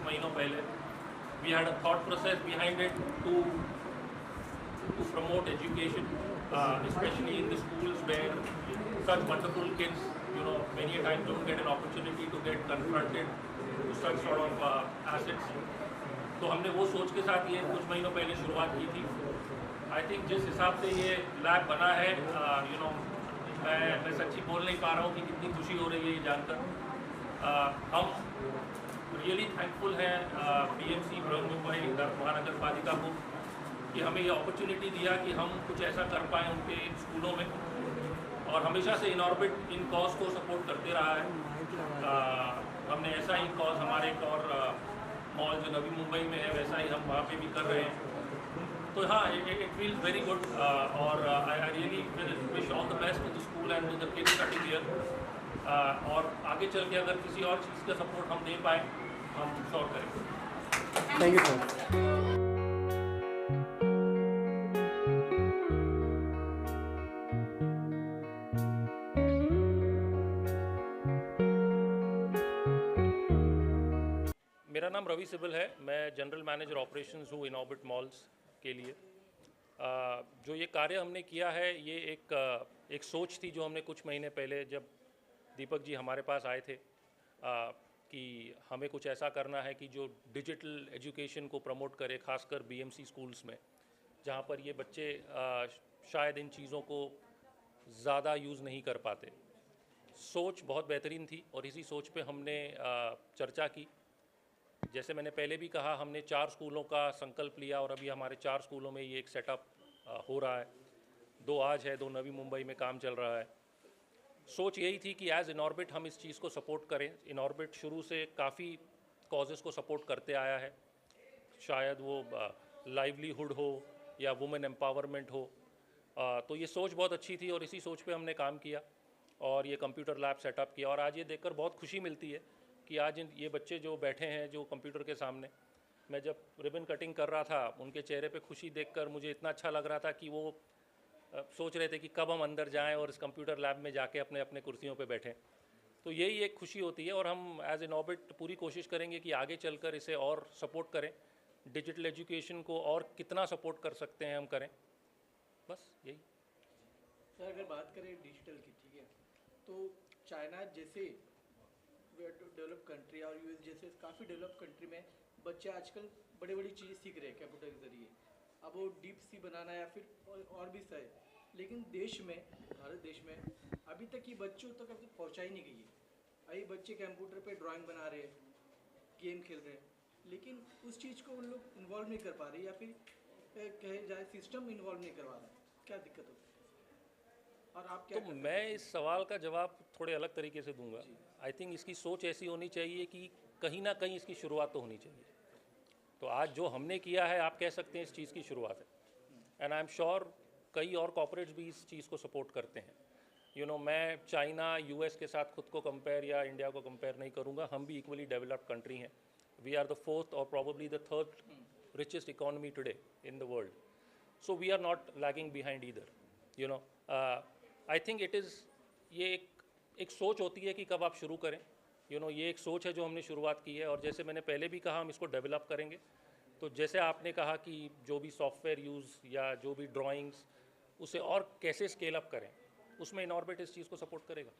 महीनों पहले. We had a thought process behind it to promote education, especially in the schools where such wonderful kids, many a times don't get an opportunity to get confronted to such sort of assets. तो हमने वो सोच के साथ ये कुछ महीनों पहले शुरुआत की थी. आई थिंक जिस हिसाब से ये लैब बना है, मैं सच्ची बोल नहीं पा रहा हूँ कि कितनी खुशी हो रही है ये जानकर. हम रियली थैंकफुल हैं BMC बृहन्मुंबई महानगर पालिका को कि हमें ये अपॉर्चुनिटी दिया कि हम कुछ ऐसा कर पाएँ उनके स्कूलों में. और हमेशा से इनऑर्बिट इन कॉज को सपोर्ट करते रहा है. हमने ऐसा ही कॉज हमारे एक और मॉल जो नवी मुंबई में है वैसा ही हम वहाँ पे भी कर रहे हैं. तो हाँ, इट फील्स वेरी गुड और I really wish all the best to the school and to the kids study here. और आगे चल के अगर किसी और चीज़ का सपोर्ट हम दे पाएँ हम श्योर करेंगे. Thank you sir. मेरा नाम रवि सिबल है. मैं जनरल मैनेजर ऑपरेशंस हूँ इनऑर्बिट मॉल्स के लिए. जो ये कार्य हमने किया है ये एक सोच थी जो हमने कुछ महीने पहले जब दीपक जी हमारे पास आए थे कि हमें कुछ ऐसा करना है कि जो डिजिटल एजुकेशन को प्रमोट करे, खासकर BMC स्कूल्स में जहाँ पर ये बच्चे शायद इन चीज़ों को ज़्यादा यूज़ नहीं कर पाते. सोच बहुत बेहतरीन थी और इसी सोच पे हमने चर्चा की. जैसे मैंने पहले भी कहा, हमने 4 स्कूलों का संकल्प लिया और अभी हमारे 4 स्कूलों में ये एक सेटअप हो रहा है. 2 आज है, 2 नवी मुंबई में काम चल रहा है. सोच यही थी कि एज इनऑर्बिट हम इस चीज़ को सपोर्ट करें. इनऑर्बिट शुरू से काफ़ी कॉजेज़ को सपोर्ट करते आया है, शायद वो लाइवलीहुड हो या वुमेन एम्पावरमेंट हो. तो ये सोच बहुत अच्छी थी और इसी सोच पे हमने काम किया और ये कंप्यूटर लैब सेटअप किया. और आज ये देखकर बहुत खुशी मिलती है कि आज ये बच्चे जो बैठे हैं जो कंप्यूटर के सामने, मैं जब रिबन कटिंग कर रहा था उनके चेहरे पे खुशी देखकर मुझे इतना अच्छा लग रहा था कि वो सोच रहे थे कि कब हम अंदर जाएं और इस कंप्यूटर लैब में जाके अपने अपने कुर्सियों पे बैठें. तो यही एक खुशी होती है और हम एज इनऑर्बिट पूरी कोशिश करेंगे कि आगे चलकर इसे और सपोर्ट करें. डिजिटल एजुकेशन को और कितना सपोर्ट कर सकते हैं हम करें, बस यही. सर अगर बात करें डिजिटल की, ठीक है, तो चाइना जैसे डेवलप कंट्री और US जैसे काफ़ी डेवलप कंट्री में बच्चे आजकल बड़ी बड़ी चीज़ें सीख रहे हैं कंप्यूटर के ज़रिए. अब वो डीप सी बनाना या फिर और भी सही, लेकिन देश में, भारत देश में अभी तक ये बच्चों तक अभी पहुँचाई नहीं गई है. अभी बच्चे कंप्यूटर पे ड्राइंग बना रहे हैं, गेम खेल रहे हैं, लेकिन उस चीज़ को उन लोग इन्वॉल्व नहीं कर पा रहे या फिर कहे जाए सिस्टम इन्वॉल्व नहीं करवा रहा. क्या दिक्कत होती है और आप क्या? तो मैं इस सवाल का जवाब थोड़े अलग तरीके से दूंगा. आई थिंक इसकी सोच ऐसी होनी चाहिए कि कहीं ना कहीं इसकी शुरुआत तो होनी चाहिए. तो आज जो हमने किया है आप कह सकते हैं इस चीज़ की शुरुआत है. एंड आई एम श्योर कई और कॉर्पोरेट्स भी इस चीज़ को सपोर्ट करते हैं. मैं चाइना US के साथ खुद को कंपेयर या इंडिया को कंपेयर नहीं करूँगा. हम भी इक्वली डेवलप्ड कंट्री हैं. वी आर द 4th और probably the 3rd richest economy today in the world. So we are not lagging behind either. I think it is ये एक सोच होती है कि कब आप शुरू करें. ये एक सोच है जो हमने शुरुआत की है और जैसे मैंने पहले भी कहा हम इसको डेवलप करेंगे. तो जैसे आपने कहा कि जो भी सॉफ्टवेयर यूज़ या जो भी ड्राइंग्स उसे और कैसे स्केल अप करें, उसमें इनऑर्बिट इस चीज़ को सपोर्ट करेगा.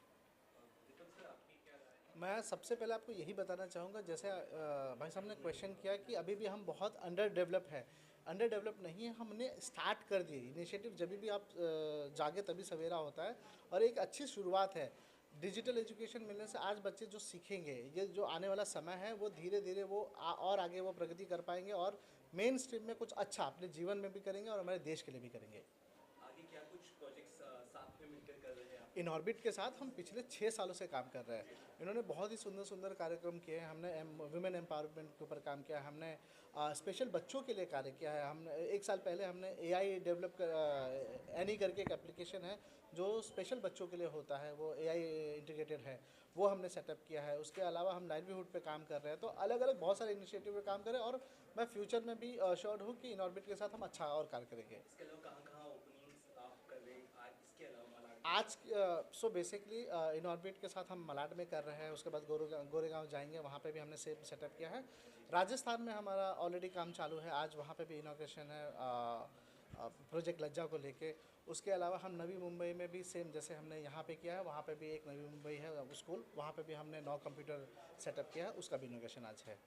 मैं सबसे पहले आपको यही बताना चाहूँगा, जैसे भाई साहब ने क्वेश्चन किया कि अभी भी हम बहुत अंडर डेवलप है. अंडर डेवलप नहीं है, हमने स्टार्ट कर दी इनिशिएटिव. जब भी आप जागे तभी सवेरा होता है और एक अच्छी शुरुआत है. डिजिटल एजुकेशन मिलने से आज बच्चे जो सीखेंगे, ये जो आने वाला समय है वो धीरे धीरे वो और आगे वो प्रगति कर पाएंगे और मेन स्ट्रीम में कुछ अच्छा अपने जीवन में भी करेंगे और हमारे देश के लिए भी करेंगे. आगे क्या कुछ प्रोजेक्ट्स साथ में मिलकर कर रहे हैं आप? इनऑर्बिट के साथ हम पिछले 6 सालों से काम कर रहे हैं. इन्होंने बहुत ही सुंदर सुंदर कार्यक्रम किए हैं. हमने वुमेन एम्पावरमेंट के ऊपर काम किया है. हमने स्पेशल बच्चों के लिए कार्य किया है. हमने 1 साल पहले हमने AI डेवलप कर एनी करके एक एप्लीकेशन है जो स्पेशल बच्चों के लिए होता है, वो AI इंटीग्रेटेड है, वो हमने सेटअप किया है. उसके अलावा हम लाइवलीहुड पे काम कर रहे हैं. तो अलग अलग बहुत सारे इनिशिएटिव पे काम कर रहे हैं और मैं फ्यूचर में भी श्योर हूँ कि इनऑर्बिट के साथ हम अच्छा और कार्य करेंगे. इसके अलावा कहाँ ओपनिंग्स आप कर रहे हैं आज? इसके अलावा आज सो बेसिकली इनऑर्बिट के साथ हम मलाड में कर रहे हैं, उसके बाद गोरेगांव जाएंगे, वहाँ पे भी हमने सेम सेटअप किया है। राजस्थान में हमारा ऑलरेडी काम चालू है, आज वहाँ पे भी इनॉग्रेशन है प्रोजेक्ट लज्जा को लेके। उसके अलावा हम नवी मुंबई में भी सेम जैसे हमने यहाँ पे किया है, वहाँ पे भी एक नवी मुंबई है स्कूल, वहाँ पे भी हमने 9 कंप्यूटर सेटअप किया है, उसका भी इनॉग्रेशन आज है।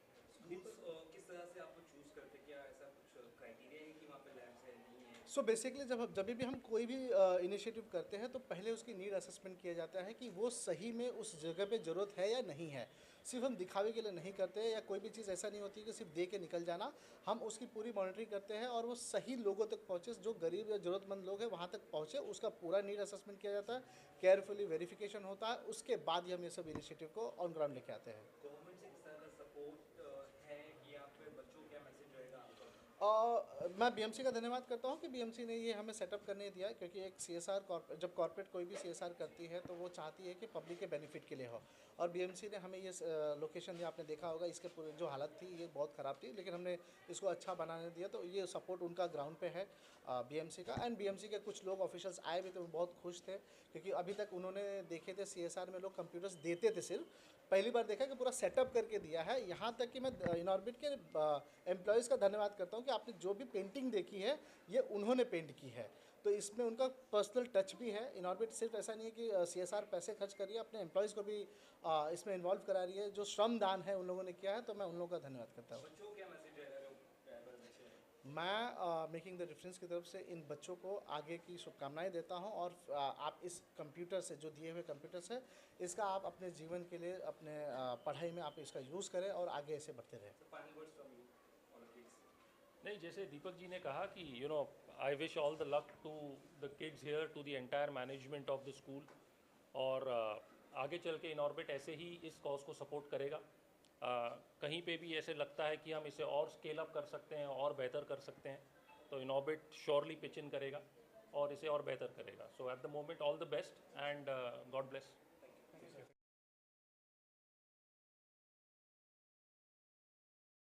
किस तरह से आपको चूज करते, क्या ऐसा कुछ क्राइटेरिया है कि वहाँ पे लैब्स है नहीं है? सो बेसिकली जब भी हम कोई भी इनिशिएटिव करते हैं तो पहले उसकी नीड असेसमेंट किया जाता है कि वो सही में उस जगह पे ज़रूरत है या नहीं है। सिर्फ हम दिखावे के लिए नहीं करते, या कोई भी चीज़ ऐसा नहीं होती कि सिर्फ दे के निकल जाना। हम उसकी पूरी मॉनिटरिंग करते हैं और वो सही लोगों तक पहुँचे, जो गरीब या ज़रूरतमंद लोग हैं वहाँ तक पहुँचे, उसका पूरा नीड असेसमेंट किया जाता है, केयरफुली वेरिफिकेशन होता है, उसके बाद ही हम ये सब इनिशिएटिव को ऑन ग्राउंड लेके आते हैं। गवर्नमेंट से किस तरह का सपोर्ट है कि आप पे बच्चों को क्या मैसेज रहेगा आपका? मैं बीएमसी का धन्यवाद करता हूँ कि बीएमसी ने ये हमें सेटअप करने दिया, क्योंकि एक सीएसआर जब कॉर्पोरेट कोई भी सीएसआर करती है तो वो चाहती है कि पब्लिक के बेनिफिट के लिए हो, और बीएमसी ने हमें ये लोकेशन दिया। आपने देखा होगा इसके पूरे जो हालत थी ये बहुत ख़राब थी, लेकिन हमने इसको अच्छा बनाने दिया, तो ये सपोर्ट उनका ग्राउंड पे है बीएमसी का। एंड बीएमसी के कुछ लोग ऑफिशियल्स आए भी तो बहुत खुश थे, क्योंकि अभी तक उन्होंने देखे थे सीएसआर में लोग कंप्यूटर्स देते थे, सिर्फ पहली बार देखा कि पूरा सेटअप करके दिया है। यहाँ तक कि मैं इनऑर्बिट के एम्प्लॉयज़ का धन्यवाद करता हूँ कि आपने जो भी पेंटिंग देखी है ये उन्होंने पेंट की है, तो इसमें उनका पर्सनल टच भी है। इनऑर्बिट सिर्फ ऐसा नहीं है कि सीएसआर पैसे खर्च कर रही है, अपने एम्प्लॉयज़ को भी इसमें इन्वॉल्व करा रही है। जो श्रमदान है उन लोगों ने किया है, तो मैं उन लोगों का धन्यवाद करता हूँ। बच्चों को क्या मैसेज रहेगा जो ट्राइबल बच्चे हैं? मैं मेकिंग द डिफरेंस की तरफ से इन बच्चों को आगे की शुभकामनाएं देता हूं, और आप इस कंप्यूटर से, जो दिए हुए कंप्यूटर से, इसका आप अपने जीवन के लिए, अपने पढ़ाई में आप इसका यूज़ करें और आगे ऐसे बढ़ते रहें। Final words from you on kids. नहीं, जैसे दीपक जी ने कहा कि I wish all the luck to the kids here, to the entire management of the school, और आगे चल के इनऑर्बिट ऐसे ही इस कॉज को सपोर्ट करेगा। कहीं पे भी ऐसे लगता है कि हम इसे और स्केल अप कर सकते हैं और बेहतर कर सकते हैं, तो इनऑर्बिट श्योरली पिच इन करेगा और इसे और बेहतर करेगा। So at the moment all the best and God bless.